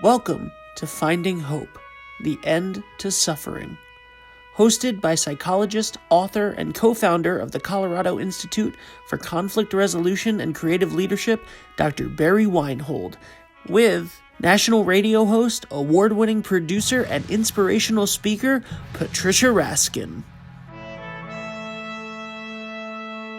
Welcome to Finding Hope, The End to Suffering. Hosted by psychologist, author, and co-founder of the Colorado Institute for Conflict Resolution and Creative Leadership, Dr. Barry Weinhold, with national radio host, award-winning producer, and inspirational speaker, Patricia Raskin.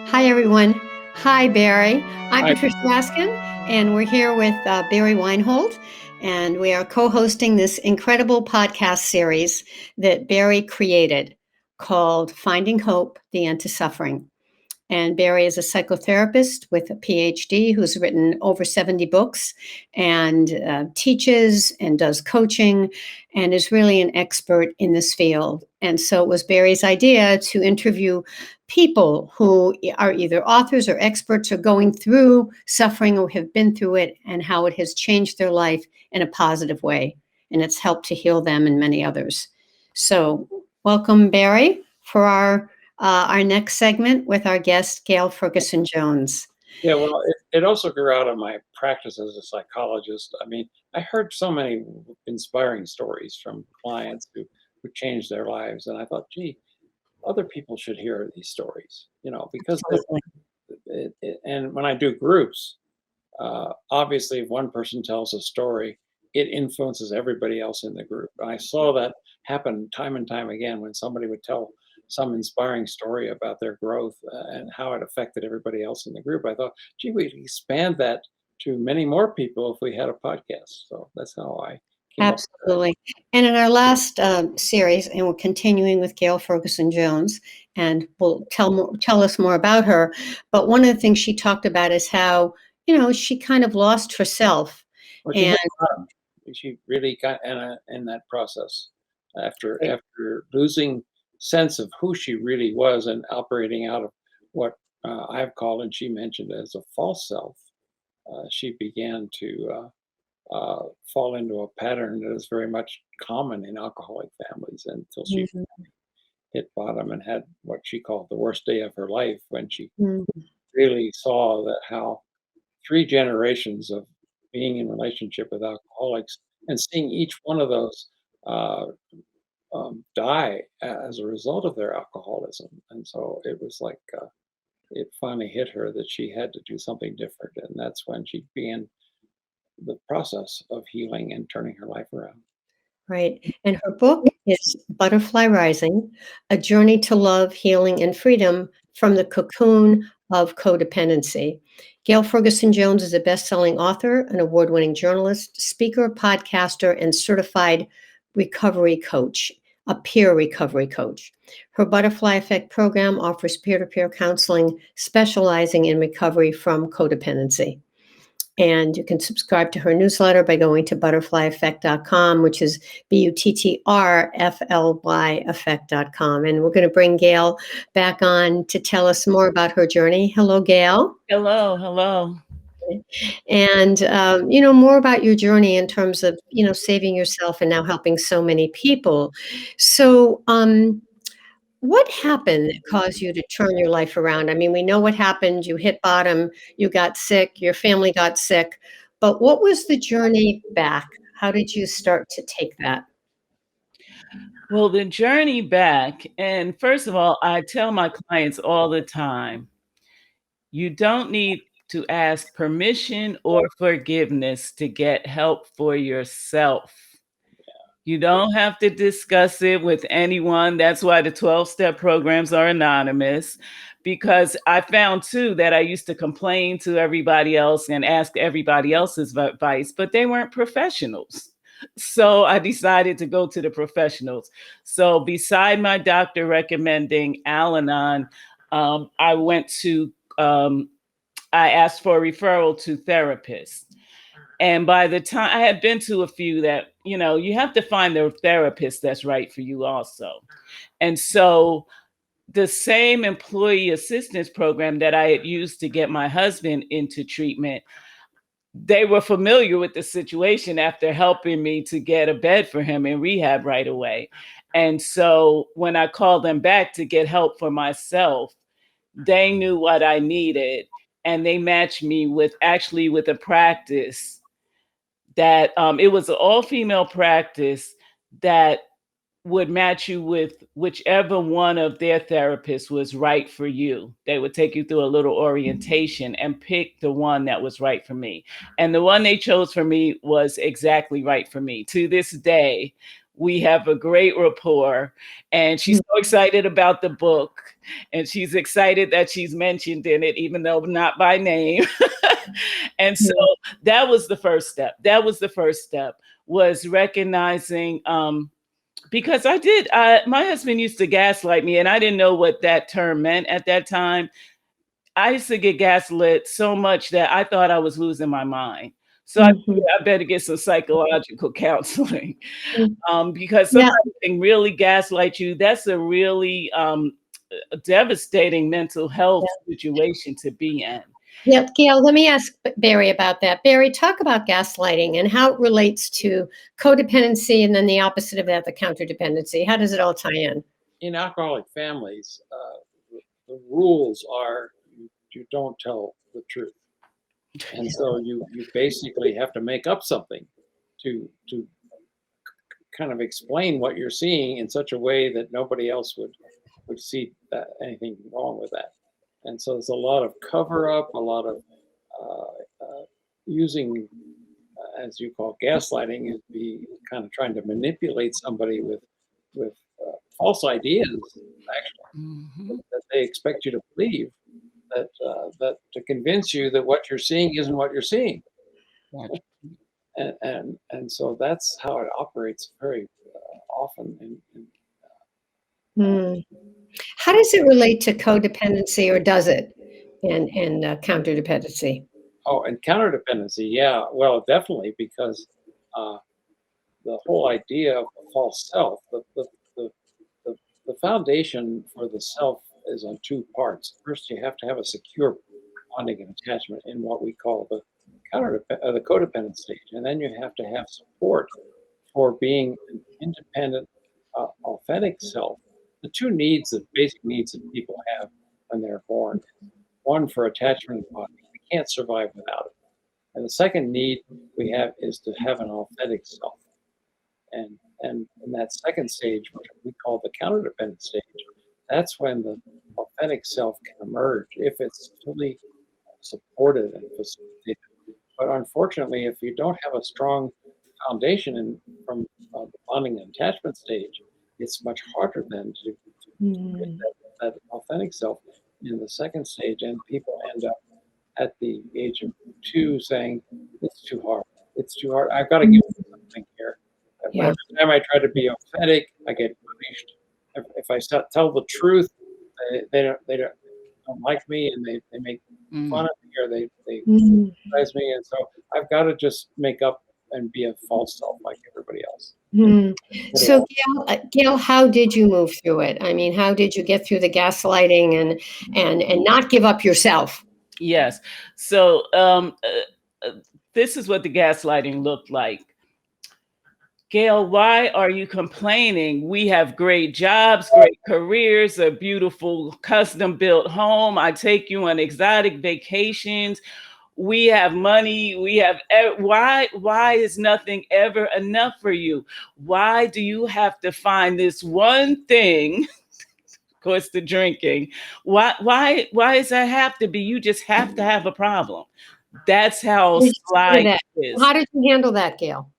Hi, everyone. Hi, Barry. I'm Patricia Raskin, and we're here with Barry Weinhold, and we are co-hosting this incredible podcast series that Barry created called Finding Hope, The End to Suffering. And Barry is a psychotherapist with a PhD who's written over 70 books and teaches and does coaching and is really an expert in this field. And so it was Barry's idea to interview people who are either authors or experts or going through suffering or have been through it and how it has changed their life in a positive way. And it's helped to heal them and many others. So welcome, Barry, for our next segment with our guest, Gail Ferguson-Jones. Yeah, well, it also grew out of my practice as a psychologist. I mean, I heard so many inspiring stories from clients who changed their lives. And I thought, gee, other people should hear these stories, because and when I do groups, obviously, if one person tells a story, it influences everybody else in the group. And I saw that happen time and time again when somebody would tell some inspiring story about their growth and how it affected everybody else in the group. I thought, gee, we'd expand that to many more people if we had a podcast. So that's how I came Absolutely. Up with that. And in our last series, and we're continuing with Gail Ferguson-Jones, and we'll tell us more about her. But one of the things she talked about is how, she kind of lost herself. Well, she really got in that process after losing sense of who she really was and operating out of what I've called, and she mentioned, as a false self. She began to fall into a pattern that is very much common in alcoholic families until she hit bottom and had what she called the worst day of her life, when she really saw that how 3 generations of being in relationship with alcoholics and seeing each one of those die as a result of their alcoholism. And so it was like it finally hit her that she had to do something different. And that's when she began the process of healing and turning her life around. Right. And her book is Butterfly Rising, A Journey to Love, Healing, and Freedom from the Cocoon of Codependency. Gail Ferguson-Jones is a best-selling author, an award-winning journalist, speaker, podcaster, and certified recovery coach, a peer recovery coach. Her Butterfly Effect program offers peer-to-peer counseling specializing in recovery from codependency. And you can subscribe to her newsletter by going to butterflyeffect.com, which is BUTTRFLY effect.com. And we're going to bring Gail back on to tell us more about her journey. Hello, Gail. Hello. And, more about your journey in terms of, saving yourself and now helping so many people. So, what happened that caused you to turn your life around? I mean, we know what happened. You hit bottom, you got sick, your family got sick. But what was the journey back? How did you start to take that? Well, the journey back, and first of all, I tell my clients all the time, you don't need to ask permission or forgiveness to get help for yourself. You don't have to discuss it with anyone. That's why the 12-step programs are anonymous, because I found too that I used to complain to everybody else and ask everybody else's advice, but they weren't professionals. So I decided to go to the professionals. So beside my doctor recommending Al-Anon, I asked for a referral to therapists. And by the time I had been to a few that, you have to find the therapist that's right for you also. And so the same employee assistance program that I had used to get my husband into treatment, they were familiar with the situation after helping me to get a bed for him in rehab right away. And so when I called them back to get help for myself, they knew what I needed, and they matched me with a practice that it was an all-female practice that would match you with whichever one of their therapists was right for you. They would take you through a little orientation and pick the one that was right for me. And the one they chose for me was exactly right for me. To this day, we have a great rapport, and she's so excited about the book, and she's excited that she's mentioned in it, even though not by name. And so that was the first step. That was the first step, was recognizing, because my husband used to gaslight me, and I didn't know what that term meant at that time. I used to get gaslit so much that I thought I was losing my mind. So I better get some psychological counseling, because Yeah. somebody can really gaslight you. That's a really devastating mental health situation to be in. Yeah, Gail, let me ask Barry about that. Barry, talk about gaslighting and how it relates to codependency, and then the opposite of that, the counterdependency. How does it all tie in? In alcoholic families, the rules are you don't tell the truth. And so you basically have to make up something to kind of explain what you're seeing in such a way that nobody else would see anything wrong with that. And so there's a lot of cover up, a lot of using, as you call gaslighting, is be kind of trying to manipulate somebody with false ideas, actually, that they expect you to believe, that to convince you that what you're seeing isn't what you're seeing. And so that's how it operates very often. How does it relate to codependency, or does it, and counterdependency? Oh, and counterdependency, yeah, well, definitely, because the whole idea of a false self, the foundation for the self is on two parts. First, you have to have a secure bonding and attachment in what we call the codependent stage, and then you have to have support for being an independent, authentic self. The two needs, the basic needs that people have when they're born: one, for attachment and bonding. We can't survive without it. And the second need we have is to have an authentic self. And in that second stage, which we call the counterdependent stage, that's when the authentic self can emerge if it's fully supported and facilitated. But unfortunately, if you don't have a strong foundation from the bonding and attachment stage, it's much harder then to get that authentic self in the second stage. And people end up at the age of 2 saying, it's too hard. It's too hard. I've got to give them something here. Every time I try to be authentic, I get punished. If I tell the truth, they don't like me, and they make fun of me, or they criticize me. And so I've got to just make up and be a false self like everybody else. So Gail, how did you move through it? I mean, how did you get through the gaslighting and not give up yourself? Yes. So this is what the gaslighting looked like. Gail, why are you complaining? We have great jobs, great careers, a beautiful custom-built home. I take you on exotic vacations. We have money. We have why is nothing ever enough for you? Why do you have to find this one thing? Of course, the drinking. Why does that have to be? You just have to have a problem. That's how sly it is. How did you handle that, Gail?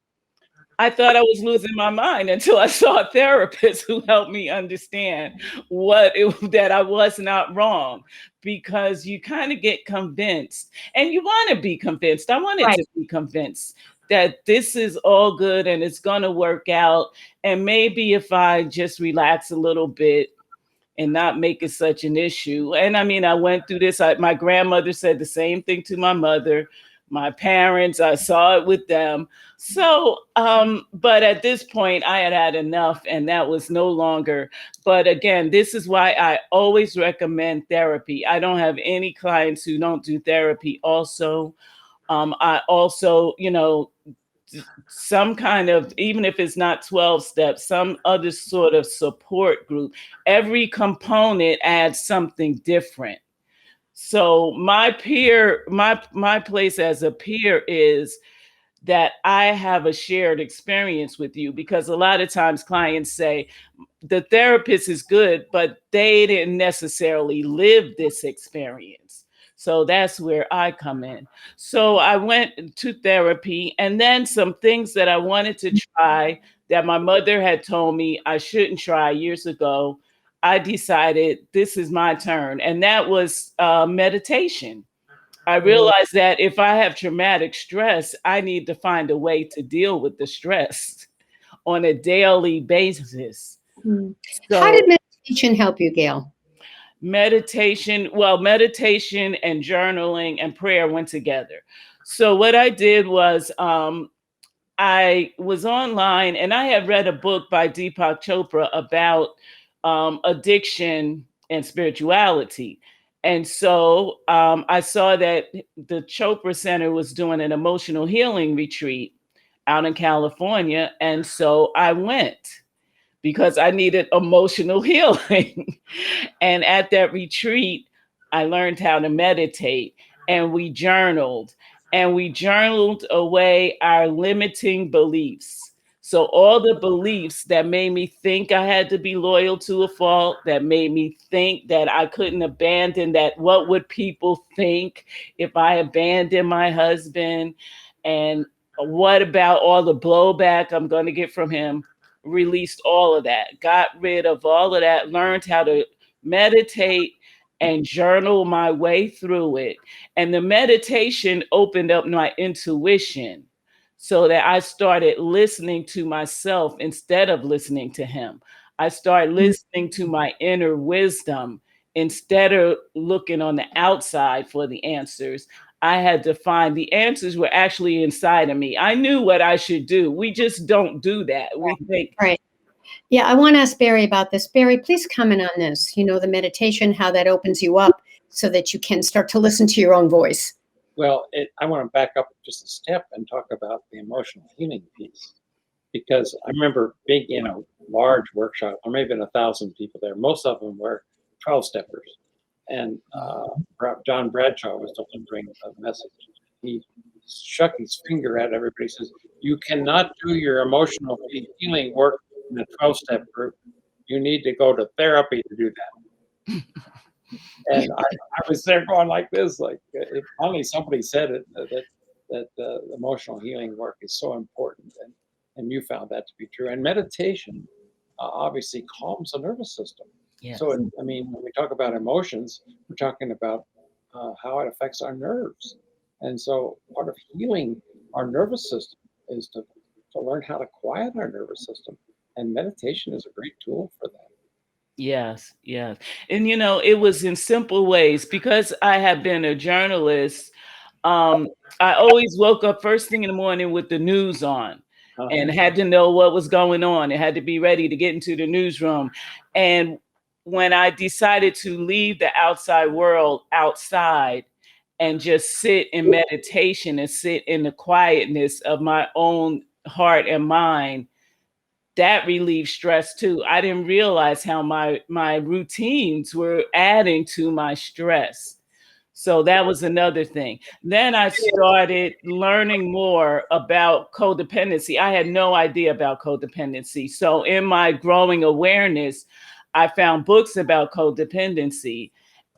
I thought I was losing my mind until I saw a therapist who helped me understand that I was not wrong, because you kind of get convinced, and you want to be convinced. I wanted to be convinced that this is all good and it's going to work out. And maybe if I just relax a little bit and not make it such an issue. And I mean, I went through this. My grandmother said the same thing to my mother. My parents, I saw it with them. So, but at this point I had had enough, and that was no longer. But again, this is why I always recommend therapy. I don't have any clients who don't do therapy also. I also, some kind of, even if it's not 12 steps, some other sort of support group. Every component adds something different. So my place as a peer is that I have a shared experience with you, because a lot of times clients say the therapist is good, but they didn't necessarily live this experience. So that's where I come in. So I went to therapy, and then some things that I wanted to try that my mother had told me I shouldn't try years ago. I decided this is my turn, and that was meditation. I realized that if I have traumatic stress, I need to find a way to deal with the stress on a daily basis. How So did meditation help you, Gail? meditation and journaling and prayer went together. So what I did was I was online, and I had read a book by Deepak Chopra about addiction and spirituality. And so I saw that the Chopra Center was doing an emotional healing retreat out in California. And so I went because I needed emotional healing. And at that retreat, I learned how to meditate, and we journaled, away our limiting beliefs. So all the beliefs that made me think I had to be loyal to a fault, that made me think that I couldn't abandon, that what would people think if I abandoned my husband, and what about all the blowback I'm going to get from him? Released all of that, got rid of all of that, learned how to meditate and journal my way through it. And the meditation opened up my intuition so that I started listening to myself instead of listening to him. I started listening to my inner wisdom instead of looking on the outside for the answers. I had to find the answers were actually inside of me. I knew what I should do. We just don't do that. We think, Right. Yeah, I want to ask Barry about this. Barry, please comment on this. You know, the meditation, how that opens you up so that you can start to listen to your own voice. Well, I want to back up just a step and talk about the emotional healing piece, because I remember being in a large workshop, there may have been 1,000 people there. Most of them were 12-steppers. And John Bradshaw was delivering a message. He shook his finger at everybody, says, "You cannot do your emotional healing work in a 12-step group. You need to go to therapy to do that." And I was there going like this, like if only somebody said it, that emotional healing work is so important, and you found that to be true. And meditation obviously calms the nervous system. yes. So I mean, when we talk about emotions, we're talking about how it affects our nerves. And so part of healing our nervous system is to learn how to quiet our nervous system. And meditation is a great tool for that. Yes, yes. And it was in simple ways, because I have been a journalist. I always woke up first thing in the morning with the news on and had to know what was going on. It had to be ready to get into the newsroom. And when I decided to leave the outside world outside and just sit in meditation and sit in the quietness of my own heart and mind, that relieved stress too. I didn't realize how my routines were adding to my stress. So that was another thing. Then I started learning more about codependency. I had no idea about codependency. So in my growing awareness, I found books about codependency,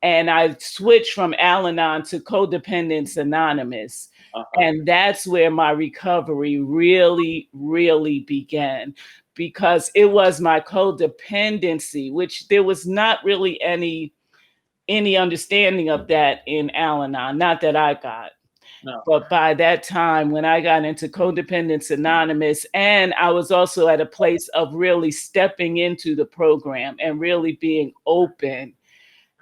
and I switched from Al-Anon to Codependence Anonymous. And that's where my recovery really, really began, because it was my codependency, which there was not really any understanding of that in Al-Anon, not that I got. No. But by that time, when I got into Codependence Anonymous, and I was also at a place of really stepping into the program and really being open,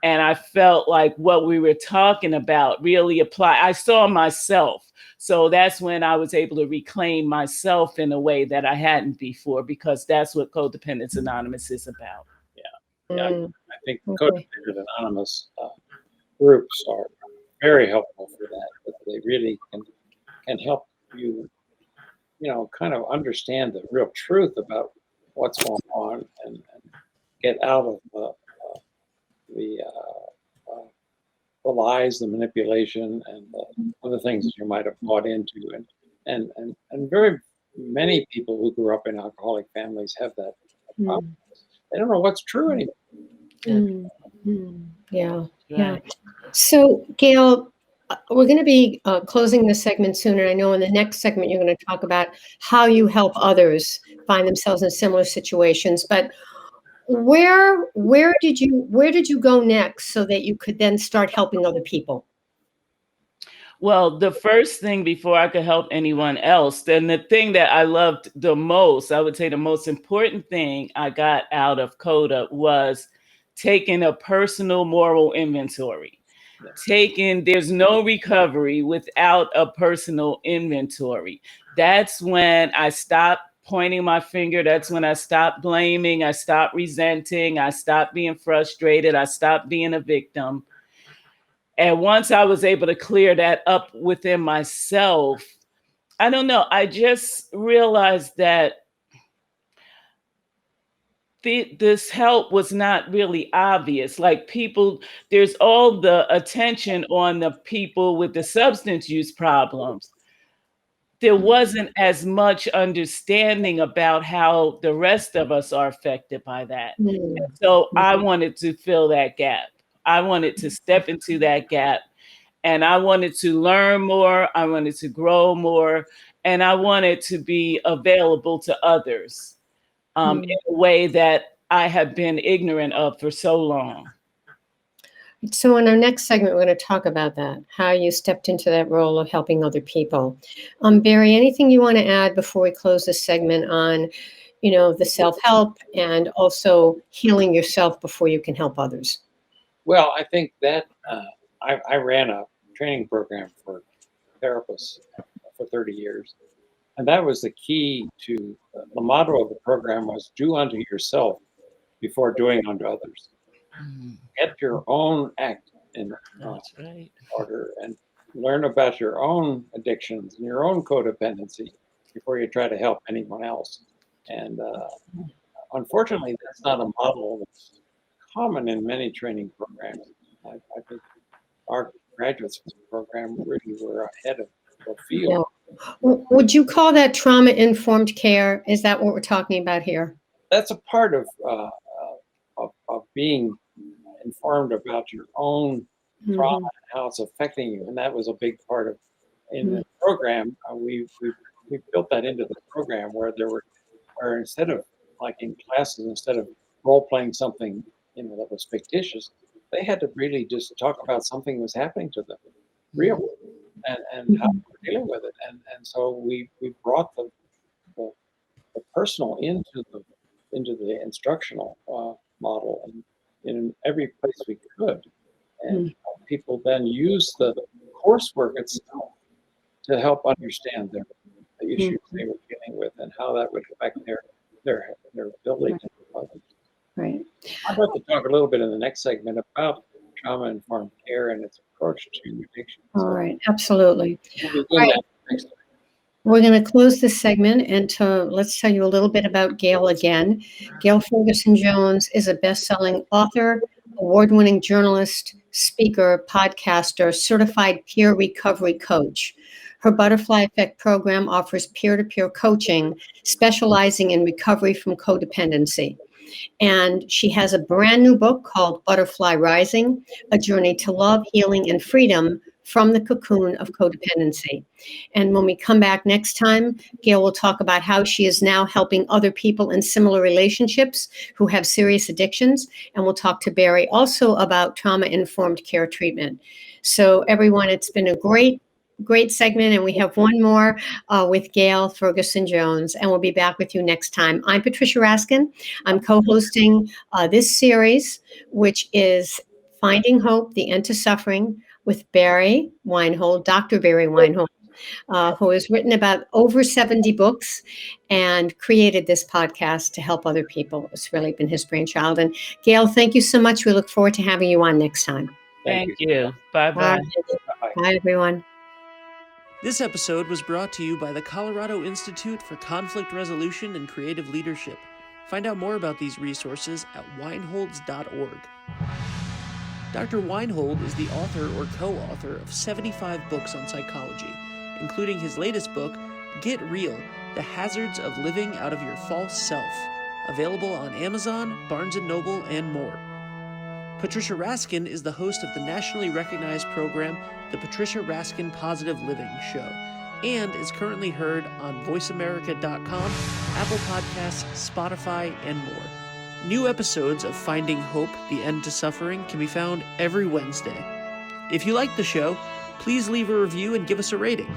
and I felt like what we were talking about really applied. I saw myself. So that's when I was able to reclaim myself in a way that I hadn't before, because that's what Codependence Anonymous is about. Yeah, I think Codependent Anonymous groups are very helpful for that. They really can help you, kind of understand the real truth about what's going on, and get out of the lies, the manipulation, and the other things that you might have bought into, and And very many people who grew up in alcoholic families have that problem. They don't know what's true anymore. Mm, mm, yeah, yeah. Right. So, Gail, we're going to be closing this segment soon, and I know in the next segment you're going to talk about how you help others find themselves in similar situations. But where did you go next so that you could then start helping other people? Well, the first thing before I could help anyone else, then the thing that I loved the most, I would say the most important thing I got out of CODA was taking a personal moral inventory. There's no recovery without a personal inventory. That's when I stopped pointing my finger. That's when I stopped blaming. I stopped resenting. I stopped being frustrated. I stopped being a victim. And once I was able to clear that up within myself, I don't know, I just realized that this help was not really obvious. Like there's all the attention on the people with the substance use problems. There wasn't as much understanding about how the rest of us are affected by that. Mm, So I wanted to fill that gap. I wanted to step into that gap, and I wanted to learn more. I wanted to grow more, and I wanted to be available to others in a way that I have been ignorant of for so long. So in our next segment, we're going to talk about that, how you stepped into that role of helping other people. Barry, anything you want to add before we close this segment on, the self-help and also healing yourself before you can help others? Well, I think that I ran a training program for therapists for 30 years. And that was the key to the motto of the program was do unto yourself before doing unto others. Get your own act in That's right. order and learn about your own addictions and your own codependency before you try to help anyone else. And unfortunately, that's not a model that's common in many training programs. I think our graduates from the program really were ahead of the field. Would you call that trauma-informed care? Is that what we're talking about here? That's a part of being informed about your own trauma and how it's affecting you, and that was a big part of in the program. We built that into the program where instead of like in classes, instead of role playing something that was fictitious, they had to really just talk about something that was happening to them, real, and how we're dealing with it. And so we brought the personal into the instructional model and in every place we could. And people then use the coursework itself to help understand the issues they were dealing with and how that would affect their ability to help others. Right. I'd like to talk a little bit in the next segment about trauma-informed care and its approach to addiction. All right. Absolutely. We'll be doing that next time. We're going to close this segment and let's tell you a little bit about Gail again. Gail Ferguson Jones is a best-selling author, award-winning journalist, speaker, podcaster, certified peer recovery coach. Her Butterfly Effect program offers peer-to-peer coaching, specializing in recovery from codependency. And she has a brand new book called Butterfly Rising, A Journey to Love, Healing, and Freedom from the Cocoon of Codependency. And when we come back next time, Gail will talk about how she is now helping other people in similar relationships who have serious addictions. And we'll talk to Barry also about trauma-informed care treatment. So everyone, it's been a great segment, and we have one more with Gail Ferguson Jones, and we'll be back with you next time. I'm Patricia Raskin. I'm co-hosting this series, which is Finding Hope, The End to Suffering, with Barry Weinhold, Dr. Barry Weinhold, who has written about over 70 books and created this podcast to help other people. It's really been his brainchild. And Gail, thank you so much. We look forward to having you on next time. Thank you. Bye-bye. Bye, everyone. This episode was brought to you by the Colorado Institute for Conflict Resolution and Creative Leadership. Find out more about these resources at weinholds.org. Dr. Weinhold is the author or co-author of 75 books on psychology, including his latest book, Get Real, The Hazards of Living Out of Your False Self, available on Amazon, Barnes & Noble, and more. Patricia Raskin is the host of the nationally recognized program, The Patricia Raskin Positive Living Show, and is currently heard on VoiceAmerica.com, Apple Podcasts, Spotify, and more. New episodes of Finding Hope, The End to Suffering can be found every Wednesday. If you like the show, please leave a review and give us a rating.